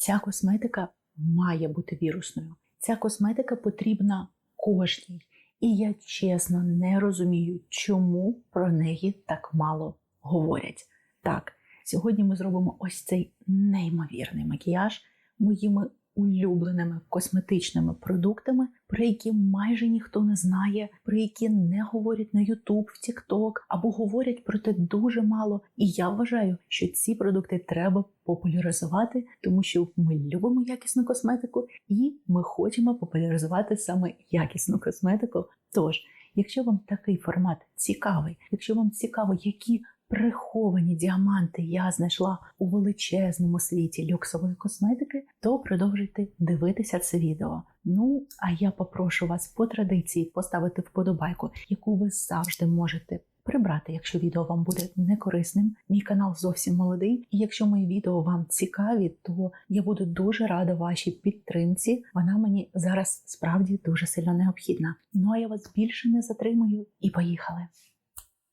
Ця косметика має бути вірусною. Ця косметика потрібна кожній. І я чесно не розумію, чому про неї так мало говорять. Так, сьогодні ми зробимо ось цей неймовірний макіяж моїми улюбленими косметичними продуктами, про які майже ніхто не знає, про які не говорять на YouTube, в TikTok, або говорять про те дуже мало. І я вважаю, що ці продукти треба популяризувати, тому що ми любимо якісну косметику і ми хочемо популяризувати саме якісну косметику. Тож, якщо вам такий формат цікавий, якщо вам цікаво, які приховані діаманти я знайшла у величезному світі люксової косметики, то продовжуйте дивитися це відео. Ну, а я попрошу вас по традиції поставити вподобайку, яку ви завжди можете прибрати, якщо відео вам буде некорисним. Мій канал зовсім молодий, і якщо мої відео вам цікаві, то я буду дуже рада вашій підтримці. Вона мені зараз справді дуже сильно необхідна. Ну, а я вас більше не затримую і поїхали!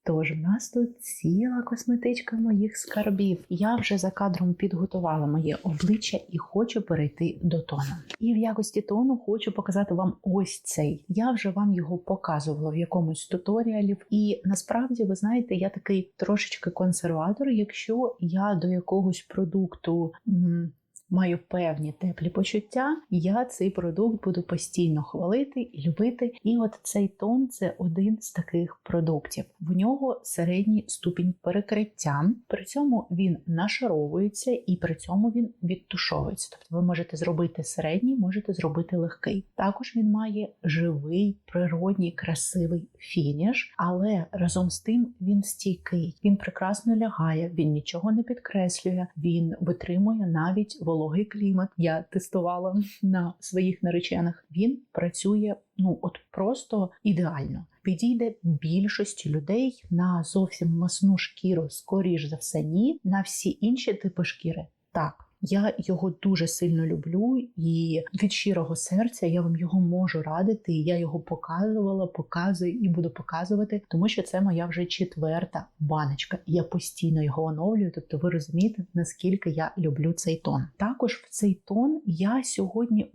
Тож, у нас тут ціла косметичка моїх скарбів. Я вже за кадром підготувала моє обличчя і хочу перейти до тону. І в якості тону хочу показати вам ось цей. Я вже вам його показувала в якомусь туторіалі. І насправді, ви знаєте, я такий трошечки консерватор. Якщо я до якогось продукту маю певні теплі почуття, я цей продукт буду постійно хвалити і любити. І от цей тон – це один з таких продуктів. В нього середній ступінь перекриття, при цьому він нашаровується і при цьому він відтушовується. Тобто ви можете зробити середній, можете зробити легкий. Також він має живий, природній, красивий фініш, але разом з тим він стійкий, він прекрасно лягає, він нічого не підкреслює, він витримує навіть вологий клімат. Я тестувала на своїх наречених. Він працює, просто ідеально. Підійде більшості людей. На зовсім масну шкіру, скоріш за все, ні. На всі інші типи шкіри – так. Я його дуже сильно люблю і від щирого серця я вам його можу радити. Я його показувала, показую і буду показувати, тому що це моя вже 4-та баночка. Я постійно його оновлюю, тобто ви розумієте, наскільки я люблю цей тон. Також в цей тон я сьогодні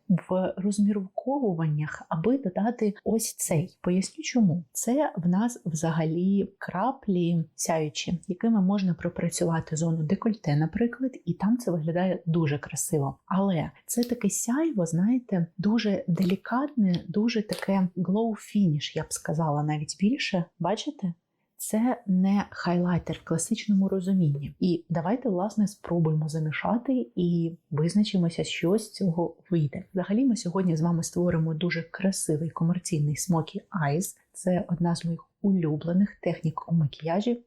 в розмірковуваннях, аби додати ось цей. Поясню чому. Це в нас взагалі краплі сяючі, якими можна пропрацювати зону декольте, наприклад, і там це виглядає дуже красиво. Але це таке сяйво, знаєте, дуже делікатне, дуже таке glow finish, я б сказала, навіть більше. Бачите? Це не хайлайтер в класичному розумінні. І давайте, власне, спробуємо замішати і визначимося, що з цього вийде. Взагалі, ми сьогодні з вами створимо дуже красивий комерційний Smoky Eyes. Це одна з моїх улюблених технік у макіяжі.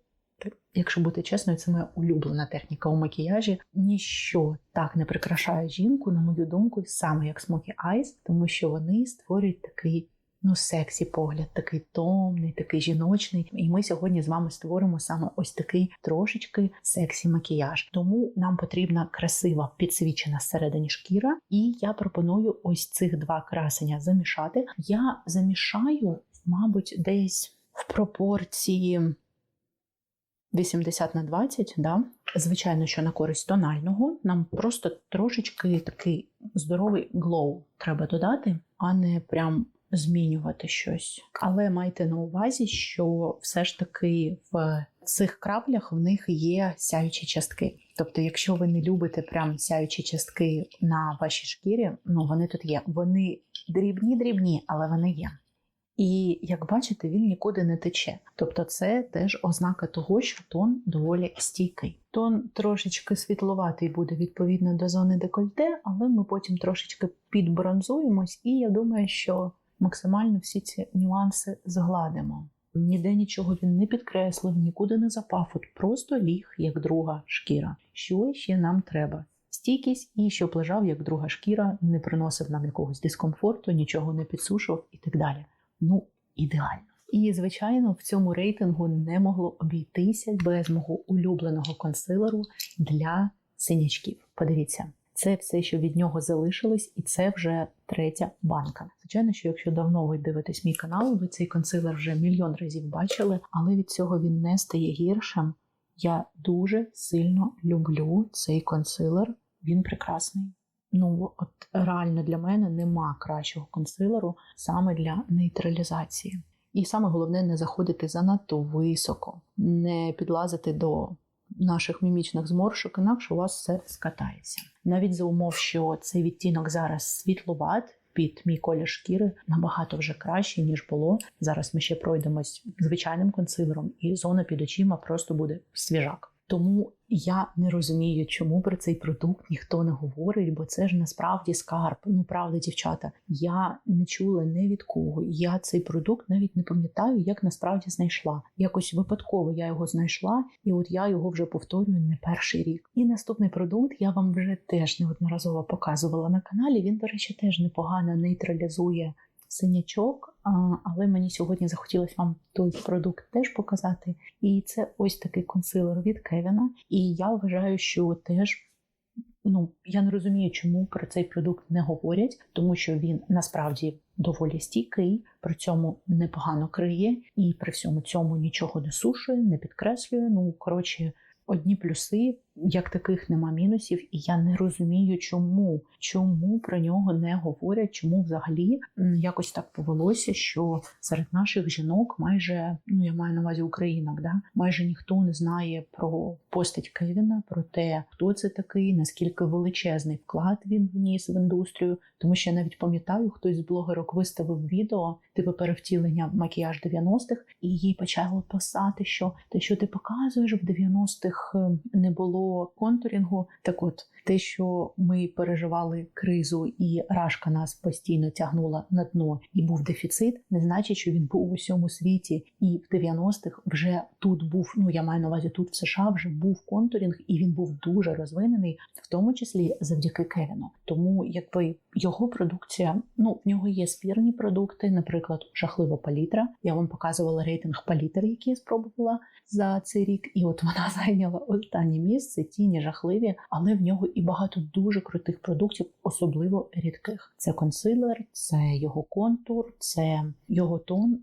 Якщо бути чесною, це моя улюблена техніка у макіяжі. Ніщо так не прикрашає жінку, на мою думку, саме як Smoky Eyes, тому що вони створюють такий сексі погляд, такий томний, такий жіночний. І ми сьогодні з вами створимо саме ось такий трошечки сексі макіяж. Тому нам потрібна красива підсвічена зсередині шкіра. І я пропоную ось цих два красення замішати. Я замішаю, мабуть, десь в пропорції 80/20, да? Звичайно, що на користь тонального. Нам просто трошечки такий здоровий глоу треба додати, а не прям змінювати щось. Але майте на увазі, що все ж таки в цих краплях в них є сяючі частки. Тобто, якщо ви не любите прям сяючі частки на вашій шкірі, вони тут є. Вони дрібні, але вони є. І, як бачите, він нікуди не тече. Тобто це теж ознака того, що тон доволі стійкий. Тон трошечки світловатий буде відповідно до зони декольте, але ми потім трошечки підбронзуємось, і я думаю, що максимально всі ці нюанси згладимо. Ніде нічого він не підкреслив, нікуди не запав, просто ліг як друга шкіра. Що ще нам треба? Стійкість і щоб лежав як друга шкіра, не приносив нам якогось дискомфорту, нічого не підсушував і так далі. Ідеально. І, звичайно, в цьому рейтингу не могло обійтися без мого улюбленого консилеру для синячків. Подивіться. Це все, що від нього залишилось, і це вже 3-та банка. Звичайно, що якщо давно ви дивитесь мій канал, ви цей консилер вже мільйон разів бачили, але від цього він не стає гіршим. Я дуже сильно люблю цей консилер. він прекрасний. Ну, от реально для мене нема кращого консилеру саме для нейтралізації. І саме головне не заходити занадто високо, не підлазити до наших мімічних зморшок, інакше у вас все скатається. Навіть за умов, що цей відтінок зараз світловат, під мій колір шкіри набагато вже краще, ніж було. Зараз ми ще пройдемось звичайним консилером, і зона під очима просто буде свіжак. Тому я не розумію, чому про цей продукт ніхто не говорить, бо це ж насправді скарб. Ну, правда, дівчата, я не чула ні від кого. Я цей продукт навіть не пам'ятаю, як насправді знайшла. Якось випадково я його знайшла, і от я його вже повторюю не перший рік. І наступний продукт я вам вже теж неодноразово показувала на каналі. Він, до речі, теж непогано нейтралізує синячок, але мені сьогодні захотілося вам той продукт теж показати. І це ось такий консилер від Кевіна. І я вважаю, що теж, я не розумію, чому про цей продукт не говорять, тому що він насправді доволі стійкий, при цьому непогано криє і при всьому цьому нічого не сушує, не підкреслює. Одні плюси, як таких нема мінусів, і я не розумію, чому про нього не говорять, чому взагалі якось так повелося, що серед наших жінок майже, я маю на увазі українок, майже ніхто не знає про постать Кевіна, про те, хто це такий, наскільки величезний вклад він вніс в індустрію, тому що я навіть пам'ятаю, хтось з блогерок виставив відео, типу перевтілення макіяж 90-х, і їй почало писати, що те, що ти показуєш, в 90-х не було контурінгу. Так от, те, що ми переживали кризу і рашка нас постійно тягнула на дно і був дефіцит, не значить, що він був у всьому світі. І в 90-х вже тут був, я маю на увазі тут в США вже був контурінг, і він був дуже розвинений, в тому числі завдяки Кевіну. Тому його продукція, в нього є спірні продукти, наприклад, жахлива палітра. Я вам показувала рейтинг палітр, які я спробувала за цей рік, і от вона зайняла останнє місце, тіні жахливі, але в нього і багато дуже крутих продуктів, особливо рідких. Це консилер, це його контур, це його тон.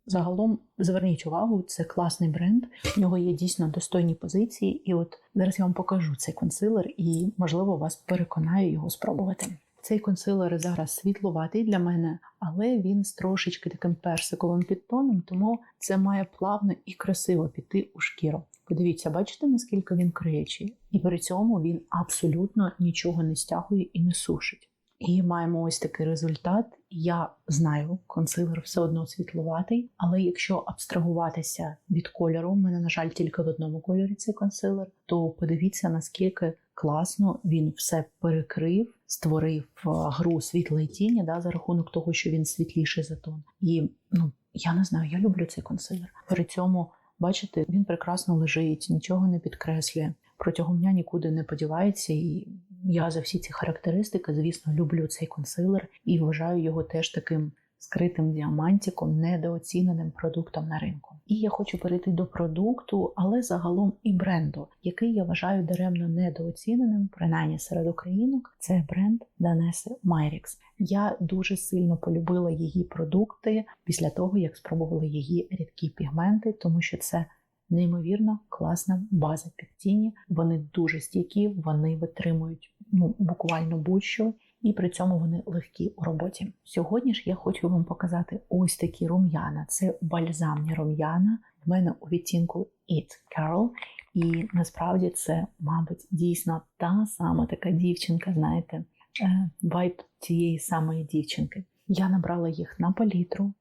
Загалом, зверніть увагу, це класний бренд, в нього є дійсно достойні позиції, і от зараз я вам покажу цей консилер і, можливо, вас переконаю його спробувати. Цей консилер зараз світловатий для мене, але він з трошечки таким персиковим підтоном, тому це має плавно і красиво піти у шкіру. Подивіться, бачите, наскільки він криючий? І при цьому він абсолютно нічого не стягує і не сушить. І маємо ось такий результат. Я знаю, консилер все одно світловатий, але якщо абстрагуватися від кольору, в мене, на жаль, тільки в одному кольорі цей консилер, то подивіться, наскільки класно він все перекрив, створив гру світла і тіні, за рахунок того, що він світліший за тон. І, я не знаю, я люблю цей консилер. При цьому, бачите, він прекрасно лежить, нічого не підкреслює. Протягом дня нікуди не подівається, і я за всі ці характеристики, звісно, люблю цей консилер і вважаю його теж таким скритим діамантиком, недооціненим продуктом на ринку. І я хочу перейти до продукту, але загалом і бренду, який я вважаю даремно недооціненим, принаймні серед українок, це бренд Данеси Майрікс. Я дуже сильно полюбила її продукти після того, як спробувала її рідкі пігменти, тому що це неймовірно класна база під тіні. Вони дуже стійкі, вони витримують буквально будь-що, і при цьому вони легкі у роботі. Сьогодні ж я хочу вам показати ось такі рум'яна. Це бальзамні рум'яна. В мене у відтінку It Carol. І насправді це, мабуть, дійсно та сама така дівчинка, знаєте, вайб тієї самої дівчинки. Я набрала їх на палітру,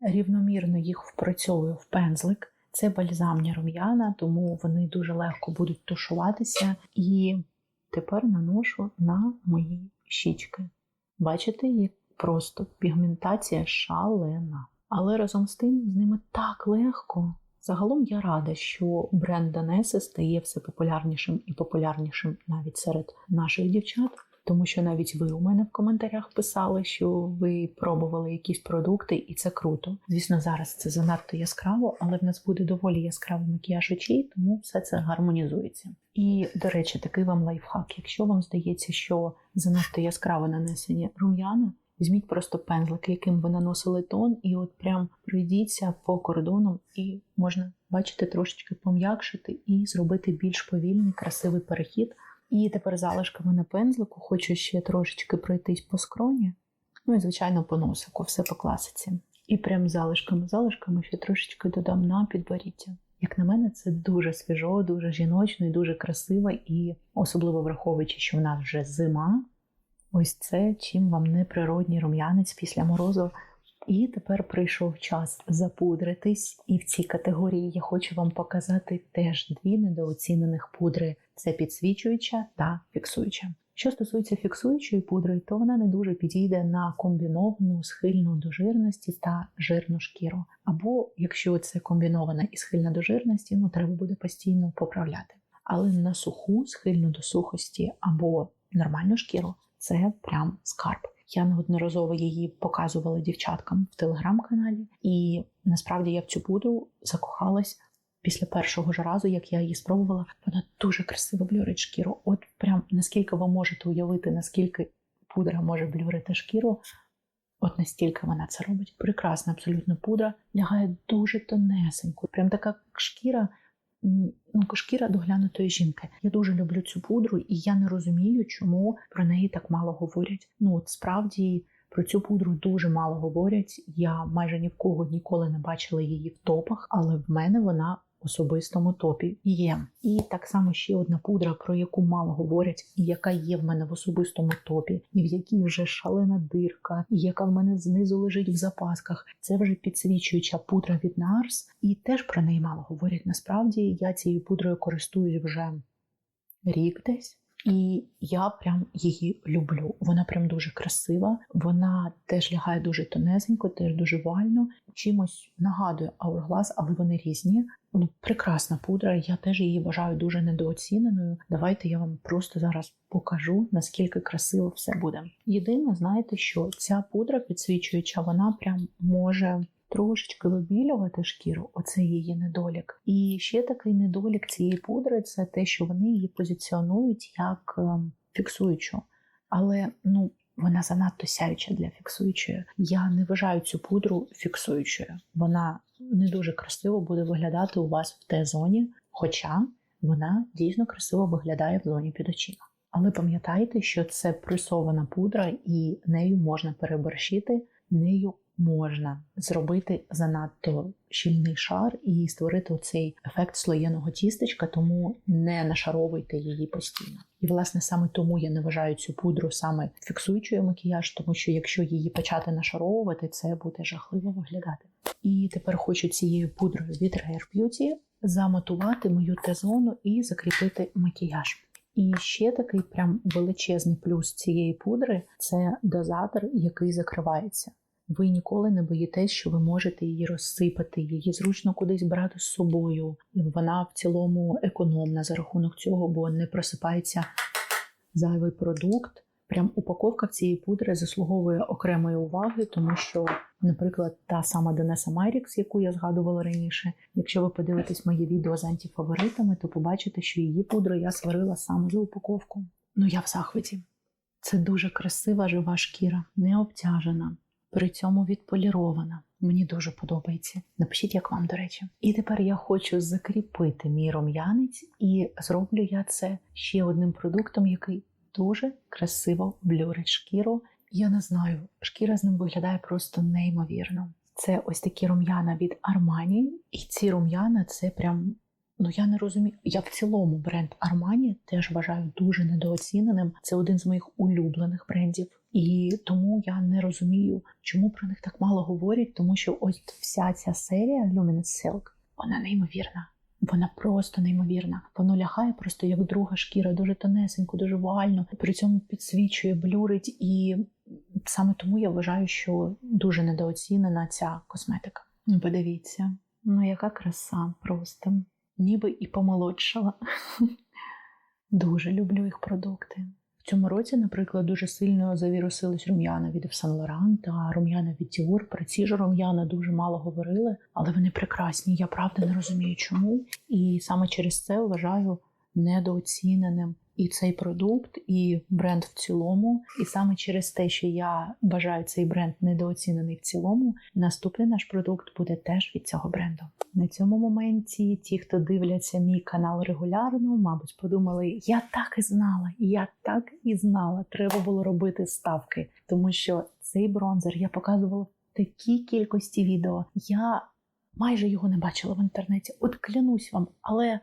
рівномірно їх впрацьовую в пензлик. Це бальзамні рум'яна, тому вони дуже легко будуть тушуватися. І тепер наношу на мої щічки. Бачите, як просто пігментація шалена. Але разом з тим, з ними так легко. Загалом я рада, що бренд Данеси стає все популярнішим і популярнішим навіть серед наших дівчат. Тому що навіть ви у мене в коментарях писали, що ви пробували якісь продукти, і це круто. Звісно, зараз це занадто яскраво, але в нас буде доволі яскравий макіяж очей, тому все це гармонізується. І, до речі, такий вам лайфхак. Якщо вам здається, що занадто яскраво нанесені рум'яна, візьміть просто пензлик, яким ви наносили тон, і от прям пройдіться по кордонам, і можна, бачите, трошечки пом'якшити і зробити більш повільний, красивий перехід І тепер залишками на пензлику хочу ще трошечки пройтись по скроні. Ну і, звичайно, по носику, все по класиці. І прям залишками ще трошечки додам на підборіддя. Як на мене, це дуже свіжо, дуже жіночно і дуже красиво. І особливо враховуючи, що в нас вже зима, ось це чим вам не природній рум'янець після морозу. І тепер прийшов час запудритись. І в цій категорії я хочу вам показати теж дві недооцінених пудри. Це підсвічуюча та фіксуюча. Що стосується фіксуючої пудри, то вона не дуже підійде на комбіновану, схильну до жирності та жирну шкіру. Або, якщо це комбінована і схильна до жирності, треба буде постійно поправляти. Але на суху, схильну до сухості або нормальну шкіру – це прям скарб. Я неодноразово її показувала дівчаткам в телеграм-каналі, і насправді я в цю пудру закохалась після першого ж разу, як я її спробувала. Вона дуже красиво блюрить шкіру. От прям наскільки ви можете уявити, наскільки пудра може блюрити шкіру, от настільки вона це робить. Прекрасна абсолютно пудра, лягає дуже тонесенько. Прям така шкіра доглянутої жінки. Я дуже люблю цю пудру, і я не розумію, чому про неї так мало говорять. От справді про цю пудру дуже мало говорять. Я майже ні в кого ніколи не бачила її в топах, але в мене вона в особистому топі є. І так само ще одна пудра, про яку мало говорять, і яка є в мене в особистому топі, і в якій вже шалена дирка, і яка в мене знизу лежить в запасках. Це вже підсвічуюча пудра від NARS, і теж про неї мало говорять. Насправді, я цією пудрою користуюсь вже рік десь. І я прям її люблю. Вона прям дуже красива, вона теж лягає дуже тонесенько, теж дуже вально. Чимось нагадує Hourglass, але вони різні. Прекрасна пудра, я теж її вважаю дуже недооціненою. Давайте я вам просто зараз покажу, наскільки красиво все буде. Єдине, знаєте, що ця пудра підсвічуюча, вона прям може трошечки вибілювати шкіру, оце її недолік. І ще такий недолік цієї пудри – це те, що вони її позиціонують як фіксуючу. Але, вона занадто сяюча для фіксуючої. Я не вважаю цю пудру фіксуючою. Вона не дуже красиво буде виглядати у вас в Т-зоні, хоча вона дійсно красиво виглядає в зоні під очима. Але пам'ятайте, що це пресована пудра, і нею можна переборщити, нею можна зробити занадто щільний шар і створити оцей ефект слоєного тістечка, тому не нашаровуйте її постійно. І, власне, саме тому я не вважаю цю пудру саме фіксуючою макіяж, тому що якщо її почати нашаровувати, це буде жахливо виглядати. І тепер хочу цією пудрою від Rare Beauty замотувати мою Т-зону і закріпити макіяж. І ще такий прям величезний плюс цієї пудри – це дозатор, який закривається. Ви ніколи не боїтесь, що ви можете її розсипати, її зручно кудись брати з собою. Вона в цілому економна за рахунок цього, бо не просипається зайвий продукт. Прям упаковка цієї пудри заслуговує окремої уваги, тому що, наприклад, та сама Danessa Myricks, яку я згадувала раніше, якщо ви подивитесь мої відео з антифаворитами, то побачите, що її пудру я сварила саме за упаковку. Я в захваті. Це дуже красива жива шкіра, не обтяжена. При цьому відполірована. Мені дуже подобається. Напишіть, як вам, до речі. І тепер я хочу закріпити мій рум'янець, і зроблю я це ще одним продуктом, який дуже красиво блюрить шкіру. Я не знаю, шкіра з ним виглядає просто неймовірно. Це ось такі рум'яна від Armani, і ці рум'яна це прям, я не розумію. Я в цілому бренд Armani теж вважаю дуже недооціненим. Це один з моїх улюблених брендів. І тому я не розумію, чому про них так мало говорять, тому що ось вся ця серія Luminous Silk, вона неймовірна. Вона просто неймовірна. Воно лягає просто як друга шкіра, дуже тонесенько, дуже вуально, при цьому підсвічує, блюрить, і саме тому я вважаю, що дуже недооцінена ця косметика. Подивіться, яка краса просто. Ніби і помолодшала. Дуже люблю їх продукти. В цьому році, наприклад, дуже сильно завірусились рум'яна від Yves Saint Laurent та рум'яна від Dior. Про ці ж рум'яна дуже мало говорили, але вони прекрасні. Я правда не розумію чому. І саме через це вважаю недооціненим і цей продукт, і бренд в цілому. І саме через те, що я вважаю цей бренд недооцінений в цілому, наступний наш продукт буде теж від цього бренду. На цьому моменті ті, хто дивляться мій канал регулярно, мабуть, подумали, я так і знала, треба було робити ставки. Тому що цей бронзер я показувала в такій кількості відео. Я майже його не бачила в інтернеті. От клянусь вам, але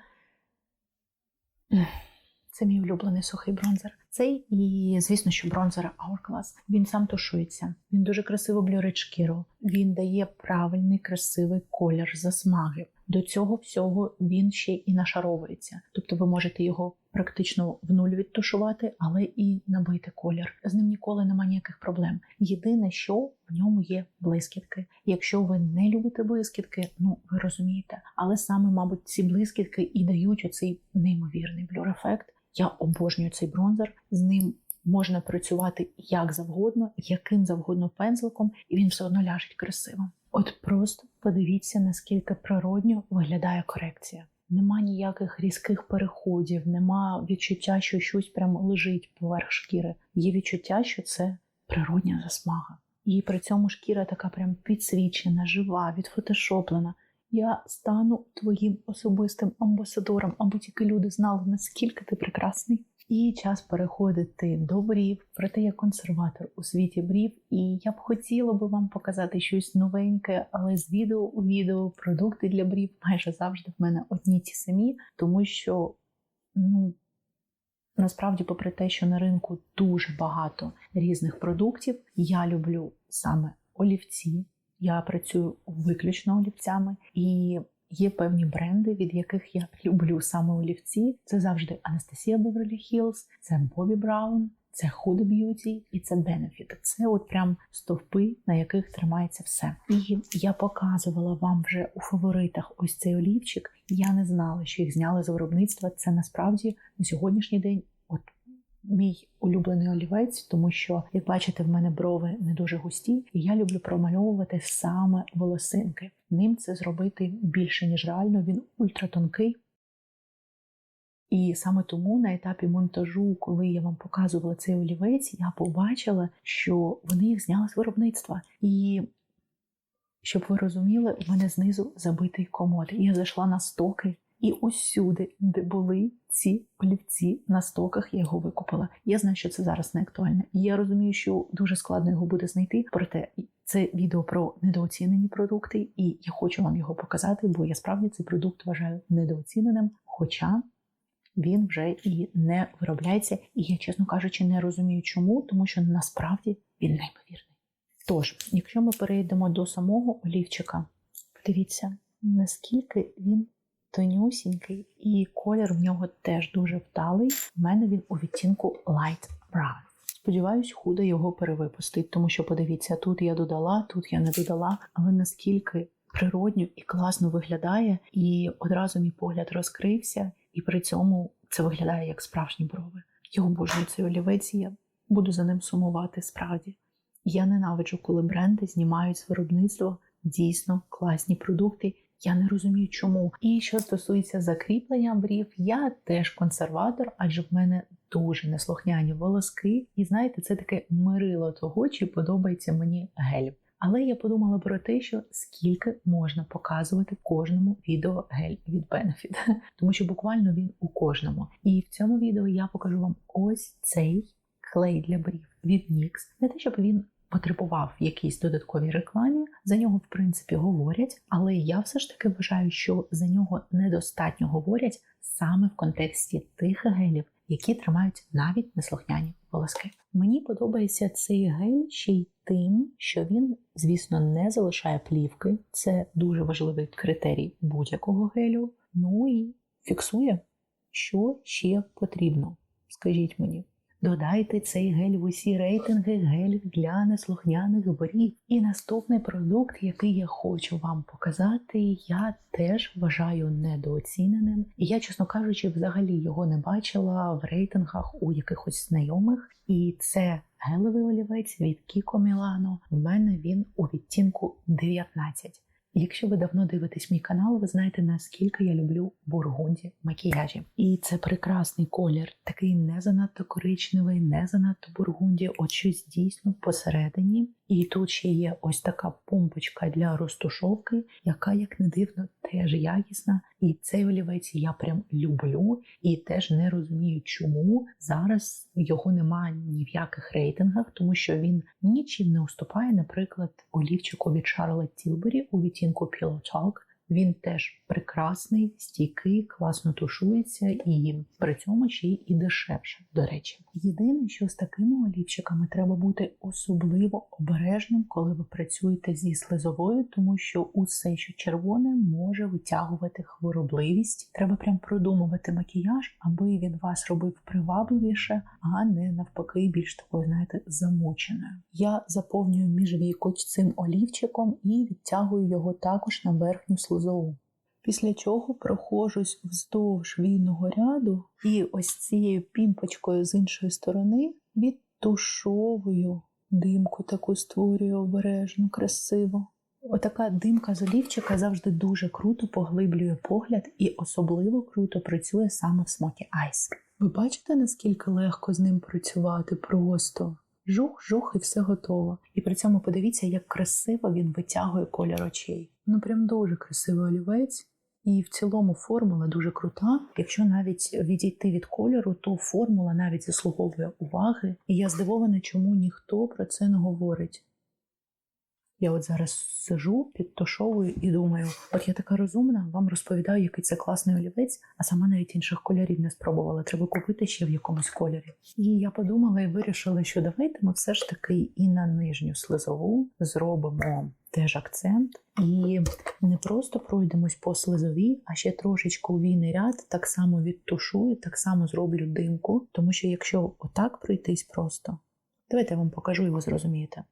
це мій улюблений сухий бронзер. Цей і, звісно, що бронзер Hourglass. Він сам тушується. Він дуже красиво блюрить шкіру. Він дає правильний, красивий колір засмаги. До цього всього він ще і нашаровується. Тобто ви можете його практично в нуль відтушувати, але і набити колір. З ним ніколи немає ніяких проблем. Єдине, що в ньому є блискітки. Якщо ви не любите блискітки, ви розумієте. Але саме, мабуть, ці блискітки і дають оцей неймовірний блюр-ефект. Я обожнюю цей бронзер. З ним можна працювати як завгодно, яким завгодно пензликом, і він все одно ляжить красиво. От просто подивіться, наскільки природньо виглядає корекція. Нема ніяких різких переходів, нема відчуття, що щось прямо лежить поверх шкіри. Є відчуття, що це природня засмага. І при цьому шкіра така прям підсвічена, жива, відфотошоплена. Я стану твоїм особистим амбасадором, аби тільки люди знали, наскільки ти прекрасний. І час переходити до брів, проте я консерватор у світі брів, і я б хотіла би вам показати щось новеньке, але з відео у відео продукти для брів майже завжди в мене одні ті самі, тому що, насправді, попри те, що на ринку дуже багато різних продуктів, я люблю саме олівці, я працюю виключно олівцями, і є певні бренди, від яких я люблю саме олівці. Це завжди Anastasia Beverly Hills, це Bobbi Brown, це Huda Beauty і це Benefit. Це от прям стовпи, на яких тримається все. І я показувала вам вже у фаворитах ось цей олівчик. Я не знала, що їх зняли з виробництва. Це насправді на сьогоднішній день мій улюблений олівець, тому що, як бачите, в мене брови не дуже густі, і я люблю промальовувати саме волосинки. Ним це зробити більше, ніж реально, він ультратонкий. І саме тому на етапі монтажу, коли я вам показувала цей олівець, я побачила, що вони їх зняли з виробництва. І, щоб ви розуміли, у мене знизу забитий комод. Я зайшла на стоки, і усюди, де були ці олівці на стоках, я його викупила. Я знаю, що це зараз не актуально. І я розумію, що дуже складно його буде знайти. Проте це відео про недооцінені продукти, і я хочу вам його показати, бо я справді цей продукт вважаю недооціненим, хоча він вже і не виробляється. І я, чесно кажучи, не розумію чому, тому що насправді він неймовірний. Тож, якщо ми перейдемо до самого олівчика, подивіться, наскільки він тонюсінький, і колір в нього теж дуже вдалий. У мене він у відтінку Light Brown. Сподіваюсь, Huda його перевипустить, тому що, подивіться, тут я додала, тут я не додала, але наскільки природньо і класно виглядає, і одразу мій погляд розкрився, і при цьому це виглядає як справжні брови. Я обожнюю цей олівець, і я буду за ним сумувати справді. Я ненавиджу, коли бренди знімають з виробництва дійсно класні продукти. Я не розумію, чому. І що стосується закріплення брів, я теж консерватор, адже в мене дуже неслухняні волоски. І знаєте, це таке мирило того, чи подобається мені гель. Але я подумала про те, що скільки можна показувати кожному відео гель від Benefit. Тому що буквально він у кожному. І в цьому відео я покажу вам ось цей клей для брів від NYX. Не те, щоб він потребував якійсь додатковій рекламі, за нього, в принципі, говорять, але я все ж таки вважаю, що за нього недостатньо говорять саме в контексті тих гелів, які тримають навіть неслухняні волоски. Мені подобається цей гель ще й тим, що він, звісно, не залишає плівки. Це дуже важливий критерій будь-якого гелю. Ну і фіксує, що ще потрібно. Скажіть мені. Додайте цей гель в усі рейтинги гелів для неслухняних брів. І наступний продукт, який я хочу вам показати, я теж вважаю недооціненим. І я, чесно кажучи, взагалі його не бачила в рейтингах у якихось знайомих. І це гелевий олівець від Kiko Milano. У мене він у відтінку 19. Якщо ви давно дивитесь мій канал, ви знаєте, наскільки я люблю бургунді макіяжі. І це прекрасний колір, такий не занадто коричневий, не занадто бургунді, от щось дійсно посередині. І тут ще є ось така помпочка для розтушовки, яка, як не дивно, теж якісна. І цей олівець я прям люблю і теж не розумію, чому зараз його немає ні в яких рейтингах, тому що він нічим не уступає, наприклад, олівчику від Charlotte Tilbury у відтінку Pillow Talk. Він теж прекрасний, стійкий, класно тушується і при цьому ще й дешевше, до речі. Єдине, що з такими олівчиками треба бути особливо обережним, коли ви працюєте зі слизовою, тому що усе, що червоне, може витягувати хворобливість. Треба прям продумувати макіяж, аби він вас робив привабливіше, а не навпаки більш такою, знаєте, замученою. Я заповнюю міжвійку цим олівчиком і відтягую його також на верхню слизову. Після чого проходжусь вздовж війного ряду і ось цією пімпочкою з іншої сторони відтушовую димку, таку створюю обережно, красиво. Отака димка з олівчика завжди дуже круто поглиблює погляд і особливо круто працює саме в Smoky Eyes. Ви бачите, наскільки легко з ним працювати просто? Жух-жух і все готово. І при цьому подивіться, як красиво він витягує колір очей. Ну прям дуже красивий олівець. І в цілому формула дуже крута. Якщо навіть відійти від кольору, то формула навіть заслуговує уваги. І я здивована, чому ніхто про це не говорить. Я от зараз сижу, підтушовую і думаю, от я така розумна, вам розповідаю, який це класний олівець, а сама навіть інших кольорів не спробувала. Треба купити ще в якомусь кольорі. І я подумала і вирішила, що давайте ми все ж таки і на нижню слизову зробимо теж акцент. І не просто пройдемось по слизовій, а ще трошечки у війний ряд так само відтушую, так само зроблю димку. Тому що якщо отак пройтись просто, давайте я вам покажу і ви зрозумієте.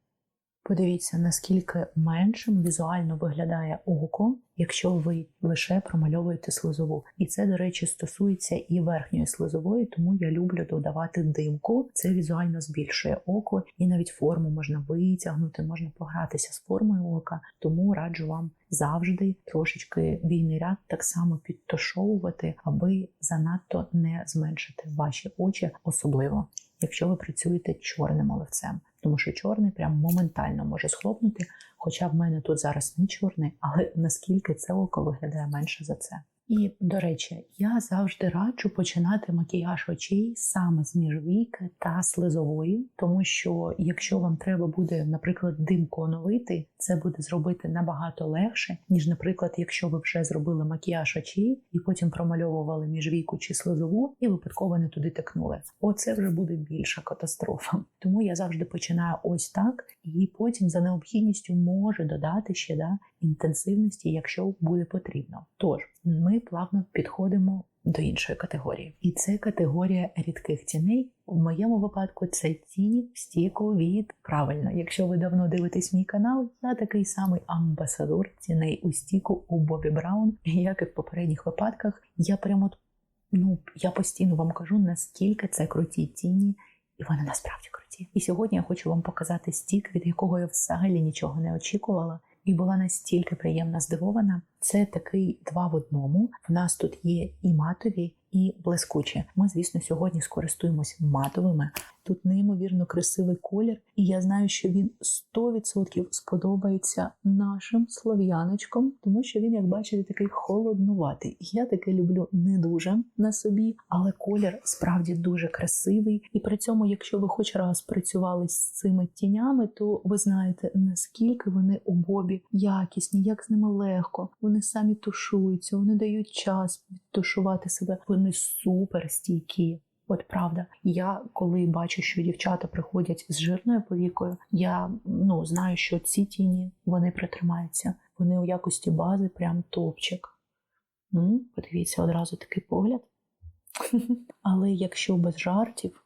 Подивіться, наскільки меншим візуально виглядає око, якщо ви лише промальовуєте слизову. І це, до речі, стосується і верхньої слизової, тому я люблю додавати димку. Це візуально збільшує око, і навіть форму можна витягнути, можна погратися з формою ока. Тому раджу вам завжди трошечки війний ряд так само підтушовувати, аби занадто не зменшити ваші очі, особливо якщо ви працюєте чорним олівцем. Тому що чорний прям моментально може схлопнути, хоча в мене тут зараз не чорний, але наскільки це око виглядає менше за це. І, до речі, я завжди раджу починати макіяж очей саме з міжвійки та слизової, тому що якщо вам треба буде, наприклад, димку оновити, це буде зробити набагато легше, ніж, наприклад, якщо ви вже зробили макіяж очей і потім промальовували міжвійку чи слизову і випадково не туди тикнули. Оце вже буде більша катастрофа. Тому я завжди починаю ось так, і потім за необхідністю можу додати ще інтенсивності, якщо буде потрібно. Тож, ми плавно підходимо до іншої категорії. І це категорія рідких тіней. В моєму випадку це тіні в стіку від, правильно, якщо ви давно дивитесь мій канал, я такий самий амбасадор тіней у стіку у Бобі Браун, як і в попередніх випадках. Я прямо, я постійно вам кажу, наскільки це круті тіні, і вони насправді круті. І сьогодні я хочу вам показати стік, від якого я взагалі нічого не очікувала, і була настільки приємно здивована. Це такий 2 в 1. В нас тут є і матові, і блискучі. Ми, звісно, сьогодні скористуємось матовими. Тут неймовірно красивий колір, і я знаю, що він 100% сподобається нашим слов'яночкам, тому що він, як бачите, такий холоднуватий. Я таке люблю не дуже на собі, але колір справді дуже красивий. І при цьому, якщо ви хоч раз працювали з цими тінями, то ви знаєте, наскільки вони у Бобі якісні, як з ними легко. Вони самі тушуються, вони дають час відтушувати себе. Вони супер стійкі. От правда, я коли бачу, що дівчата приходять з жирною повікою, я знаю, що ці тіні, вони притримаються. Вони у якості бази прям топчик. Подивіться, одразу такий погляд. Але якщо без жартів,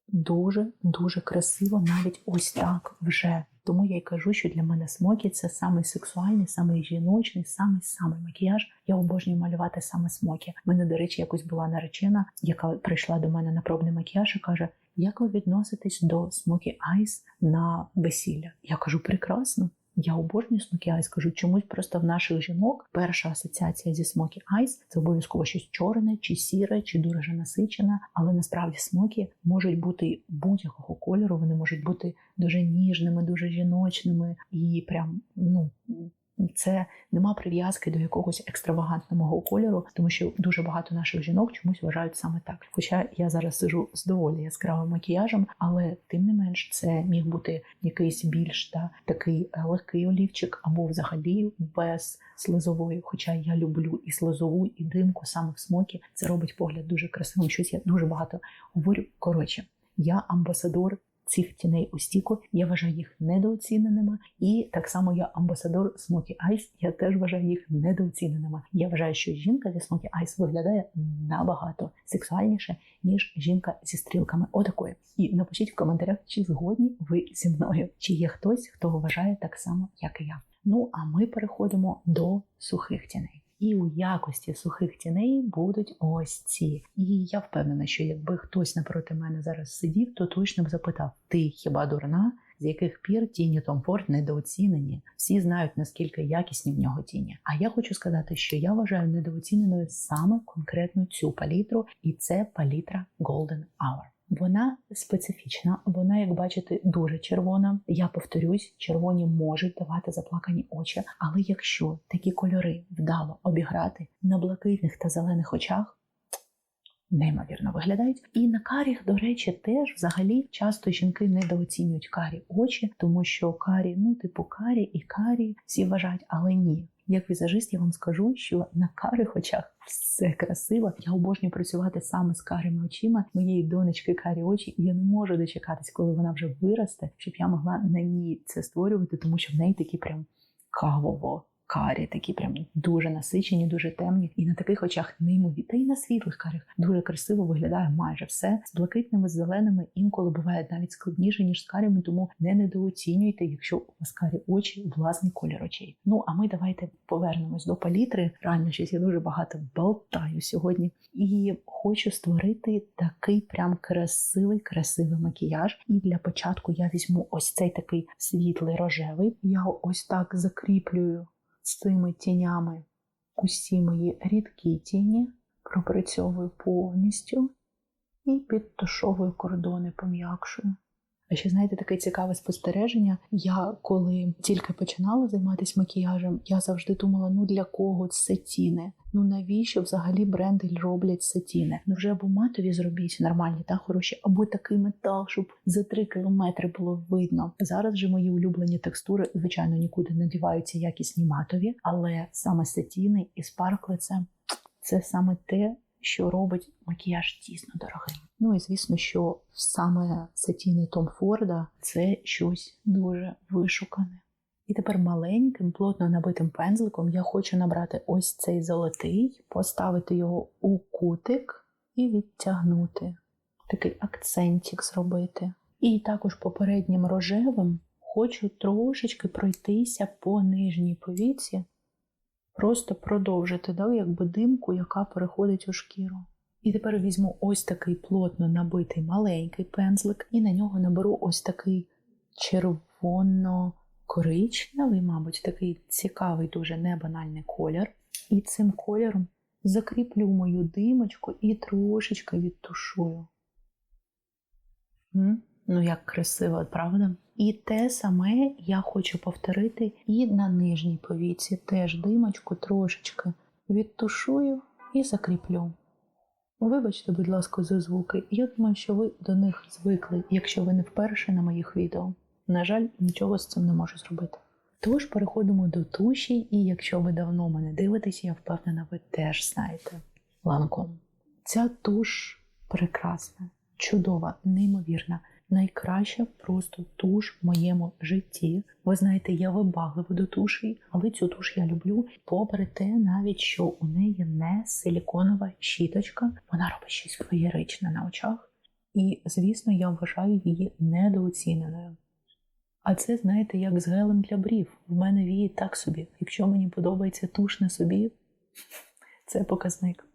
дуже-дуже красиво навіть ось так вже. Тому я й кажу, що для мене смокі – це самий сексуальний, самий жіночний, самий макіяж. Я обожнюю малювати саме смокі. У мене, до речі, якось була наречена, яка прийшла до мене на пробний макіяж і каже: як ви відноситесь до Smoky Eyes на весілля? Я кажу: прекрасно. Я обожнюю Smoky Eyes, кажу, чомусь просто в наших жінок перша асоціація зі Smoky Eyes – це обов'язково щось чорне, чи сіре, чи дуже насичене, але насправді смокі можуть бути будь-якого кольору, вони можуть бути дуже ніжними, дуже жіночними і прям, це нема прив'язки до якогось екстравагантного кольору, тому що дуже багато наших жінок чомусь вважають саме так. Хоча я зараз сижу з доволі яскравим макіяжем, але тим не менш це міг бути якийсь більш такий легкий олівчик або взагалі без слизової. Хоча я люблю і слизову, і димку саме в смокі. Це робить погляд дуже красивим. Щось я дуже багато говорю. Коротше, я амбасадор цих тіней у стіку, я вважаю їх недооціненими, і так само я амбасадор Smoky Eyes, я теж вважаю їх недооціненими. Я вважаю, що жінка зі Smoky Eyes виглядає набагато сексуальніше, ніж жінка зі стрілками отакої. І напишіть в коментарях, чи згодні ви зі мною, чи є хтось, хто вважає так само, як і я. Ну, а ми переходимо до сухих тіней. І у якості сухих тіней будуть ось ці. І я впевнена, що якби хтось напроти мене зараз сидів, то точно б запитав: ти хіба дурна? З яких пір тіні Tom Ford недооцінені? Всі знають, наскільки якісні в нього тіні. А я хочу сказати, що я вважаю недооціненою саме конкретно цю палітру, і це палітра Golden Hour. Вона специфічна, вона, як бачите, дуже червона. Я повторюсь, червоні можуть давати заплакані очі, але якщо такі кольори вдало обіграти на блакитних та зелених очах, неймовірно виглядають. І на каріх, до речі, теж взагалі часто жінки недооцінюють карі очі, тому що карі, карі і карі всі вважають, але ні. Як візажист я вам скажу, що на карих очах все красиво. Я обожнюю працювати саме з карими очима. Моєї донечки карі очі, і я не можу дочекатись, коли вона вже виросте, щоб я могла на ній це створювати, тому що в неї такі прям каво-карі, такі прям дуже насичені, дуже темні. І на таких очах неймовірно, та й на світлих карих дуже красиво виглядає майже все. З блакитними, з зеленими інколи буває навіть складніше, ніж з карями, тому не недооцінюйте, якщо у вас карі очі, власний колір очей. Ну, а ми давайте повернемось до палітри. Реально, щось я дуже багато болтаю сьогодні. І хочу створити такий прям красивий макіяж. І для початку я візьму ось цей такий світлий рожевий. Я ось так закріплюю з цими тінями усі мої рідкі тіні, пропрацьовую повністю і підтушовую кордони, пом'якшую. А ще, знаєте, таке цікаве спостереження. Я, коли тільки починала займатися макіяжем, я завжди думала, для кого це тіни? Навіщо взагалі бренди роблять сатіни? Вже або матові зробіть нормальні та хороші, або такий метал, щоб за 3 кілометри було видно. Зараз же мої улюблені текстури, звичайно, нікуди не діваються якісні матові, але саме сатіни і спаркли – це саме те, що робить макіяж дійсно дорогим. І звісно, що саме сатіни Tom Ford – це щось дуже вишукане. І тепер маленьким, плотно набитим пензликом я хочу набрати ось цей золотий, поставити його у кутик і відтягнути. Такий акцентик зробити. І також попереднім рожевим хочу трошечки пройтися по нижній повіці, просто продовжити, якби димку, яка переходить у шкіру. І тепер візьму ось такий плотно набитий маленький пензлик і на нього наберу ось такий червоно-коричневий, мабуть, такий цікавий, дуже небанальний колір. І цим кольором закріплю мою димочку і трошечки відтушую. Як красиво, правда? І те саме я хочу повторити і на нижній повіці. Теж димочку трошечки відтушую і закріплю. Вибачте, будь ласка, за звуки. Я думаю, що ви до них звикли, якщо ви не вперше на моїх відео. На жаль, нічого з цим не можу зробити. Тож переходимо до туші, і якщо ви давно мене дивитесь, я впевнена, ви теж знаєте Lancome. Ця туш прекрасна, чудова, неймовірна. Найкраща просто туш в моєму житті. Ви знаєте, я вибаглива до тушей, але цю туш я люблю. Попри те, навіть що у неї не силіконова щіточка, вона робить щось феєричне на очах. І, звісно, я вважаю її недооціненою. А це, знаєте, як з гелем для брів. В мене віє так собі. Якщо мені подобається туш на собі, це показник.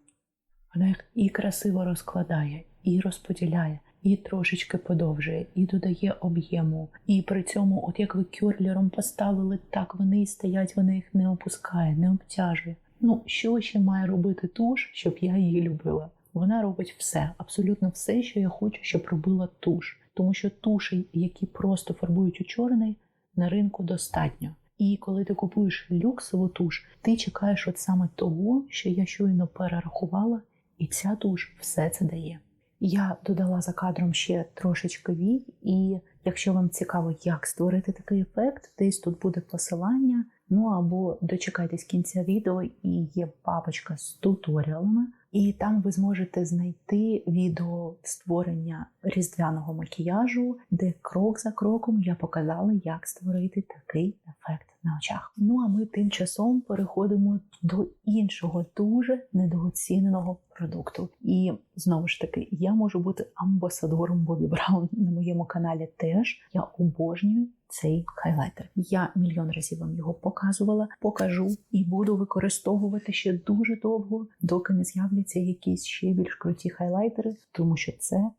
Вона їх і красиво розкладає, і розподіляє, і трошечки подовжує, і додає об'єму. І при цьому, от як ви кюрлером поставили, так вони і стоять, вона їх не опускає, не обтяжує. Ну, що ще має робити туш, щоб я її любила? Вона робить все, абсолютно все, що я хочу, щоб робила туш. Тому що туші, які просто фарбують у чорний, на ринку достатньо. І коли ти купуєш люксову туш, ти чекаєш от саме того, що я щойно перерахувала, і ця туш все це дає. Я додала за кадром ще трошечки вій, і якщо вам цікаво, як створити такий ефект, десь тут буде посилання, ну або дочекайтесь кінця відео, і є папочка з туторіалами, і там ви зможете знайти відео створення різдвяного макіяжу, де крок за кроком я показала, як створити такий ефект на очах. Ну а ми тим часом переходимо до іншого дуже недооціненого продукту. І знову ж таки, я можу бути амбасадором Бобі Браун на моєму каналі теж. Я обожнюю цей хайлайтер. Я мільйон разів вам його показувала, покажу і буду використовувати ще дуже довго, доки не з'являться якісь ще більш круті хайлайтери, тому що це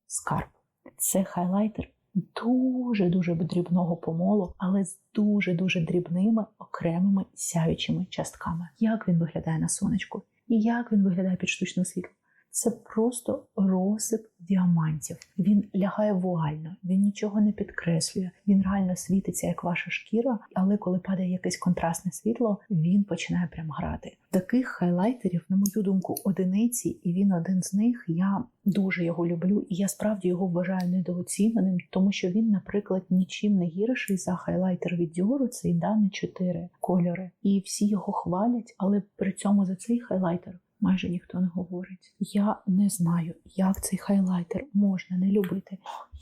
скарб. Це хайлайтер дуже-дуже дрібного помолу, але з дуже-дуже дрібними окремими сяючими частками. Як він виглядає на сонечку і як він виглядає під штучним світлом. Це просто розсип діамантів. Він лягає вуально, він нічого не підкреслює, він реально світиться, як ваша шкіра, але коли падає якесь контрастне світло, він починає прям грати. Таких хайлайтерів, на мою думку, одиниці, і він один з них. Я дуже його люблю, і я справді його вважаю недооціненим, тому що він, наприклад, нічим не гірший за хайлайтер від Dior, це і Dame 4 кольори. І всі його хвалять, але при цьому за цей хайлайтер майже ніхто не говорить. Я не знаю, як цей хайлайтер можна не любити.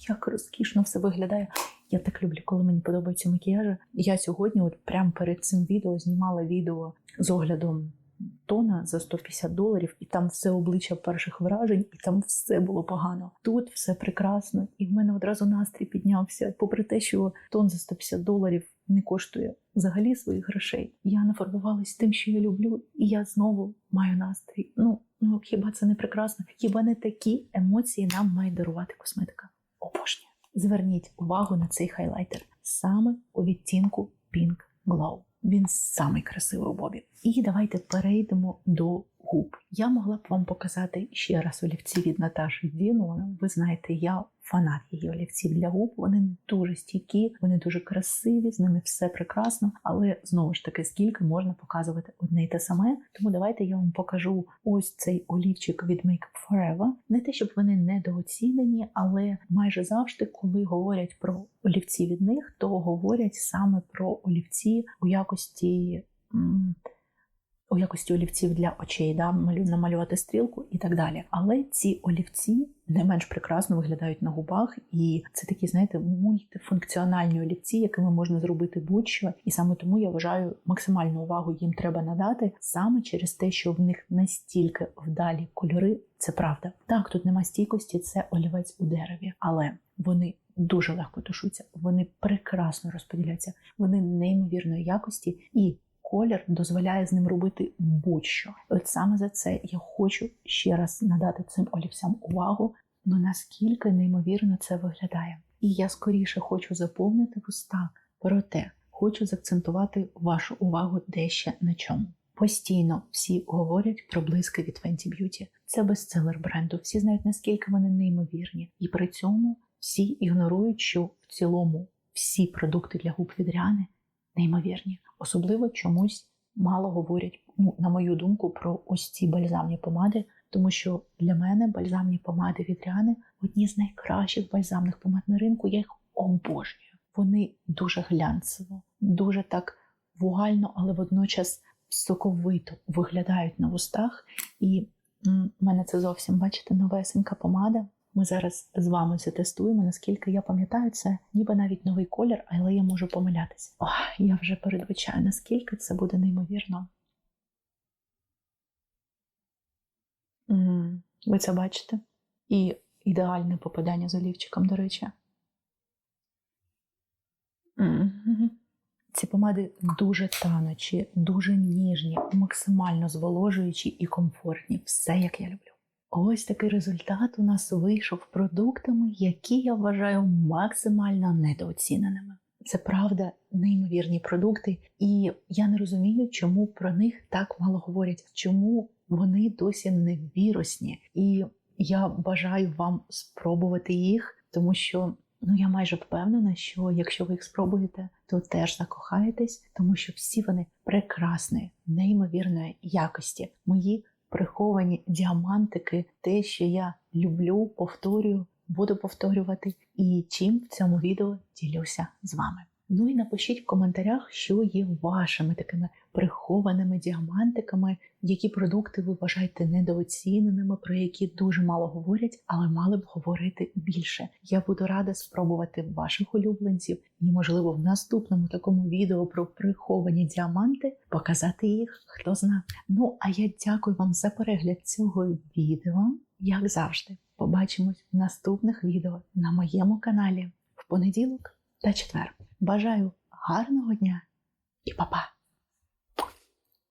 Як розкішно все виглядає. Я так люблю, коли мені подобаються макіяжі. Я сьогодні, от прямо перед цим відео, знімала відео з оглядом тона за $150, і там все обличчя перших вражень, і там все було погано. Тут все прекрасно, і в мене одразу настрій піднявся. Попри те, що тон за $150 не коштує взагалі своїх грошей. Я нафарбувалась тим, що я люблю, і я знову маю настрій. Ну, хіба це не прекрасно? Хіба не такі емоції нам має дарувати косметика? Обожнюю. Зверніть увагу на цей хайлайтер. Саме у відтінку Pink Glow. Він самий красивий у Бобі. І давайте перейдемо до губ. Я могла б вам показати ще раз олівці від Наташі Дінон. Ви знаєте, я фанат її олівців для губ. Вони дуже стійкі, вони дуже красиві, з ними все прекрасно. Але, знову ж таки, скільки можна показувати одне й те саме. Тому давайте я вам покажу ось цей олівчик від Makeup Forever. Не те, щоб вони недооцінені, але майже завжди, коли говорять про олівці від них, то говорять саме про олівці у якості олівців для очей, намалювати стрілку і так далі. Але ці олівці не менш прекрасно виглядають на губах, і це такі, знаєте, мультифункціональні олівці, якими можна зробити будь-що. І саме тому я вважаю, максимальну увагу їм треба надати саме через те, що в них настільки вдалі кольори. Це правда. Так, тут нема стійкості, це олівець у дереві, але вони дуже легко тушуються, вони прекрасно розподіляються, вони неймовірної якості, і колір дозволяє з ним робити будь-що. От саме за це я хочу ще раз надати цим олівцям увагу, ну наскільки неймовірно це виглядає. І я скоріше хочу заповнити вуста, проте хочу заакцентувати вашу увагу дещо на чому. Постійно всі говорять про блиски від Fenty Beauty. Це бестселер бренду, всі знають, наскільки вони неймовірні. І при цьому всі ігнорують, що в цілому всі продукти для губ від Ріани неймовірні. Особливо чомусь мало говорять, на мою думку, про ось ці бальзамні помади, тому що для мене бальзамні помади від Ріани одні з найкращих бальзамних помад на ринку, я їх обожнюю. Вони дуже глянцево, дуже так вугально, але водночас соковито виглядають на вустах. І в мене це зовсім, бачите, новесенька помада. Ми зараз з вами це тестуємо, наскільки я пам'ятаю, це ніби навіть новий колір, але я можу помилятися. Я вже передбачаю, наскільки це буде неймовірно. Ви це бачите? І ідеальне попадання з олівчиком, до речі. Ці помади дуже танучі, дуже ніжні, максимально зволожуючі і комфортні. Все, як я люблю. Ось такий результат у нас вийшов продуктами, які я вважаю максимально недооціненими. Це правда неймовірні продукти, і я не розумію, чому про них так мало говорять, чому вони досі не вірусні. І я бажаю вам спробувати їх, тому що я майже впевнена, що якщо ви їх спробуєте, то теж закохаєтесь, тому що всі вони прекрасні, неймовірної якості. Мої приховані діамантики, те, що я люблю, повторюю, буду повторювати і чим в цьому відео ділюся з вами. Ну і напишіть в коментарях, що є вашими такими прихованими діамантиками, які продукти ви вважаєте недооціненими, про які дуже мало говорять, але мали б говорити більше. Я буду рада спробувати ваших улюбленців і, можливо, в наступному такому відео про приховані діаманти показати їх, хто знає. Ну, а я дякую вам за перегляд цього відео. Як завжди, побачимось в наступних відео на моєму каналі в понеділок та четвер. Бажаю гарного дня і па-па!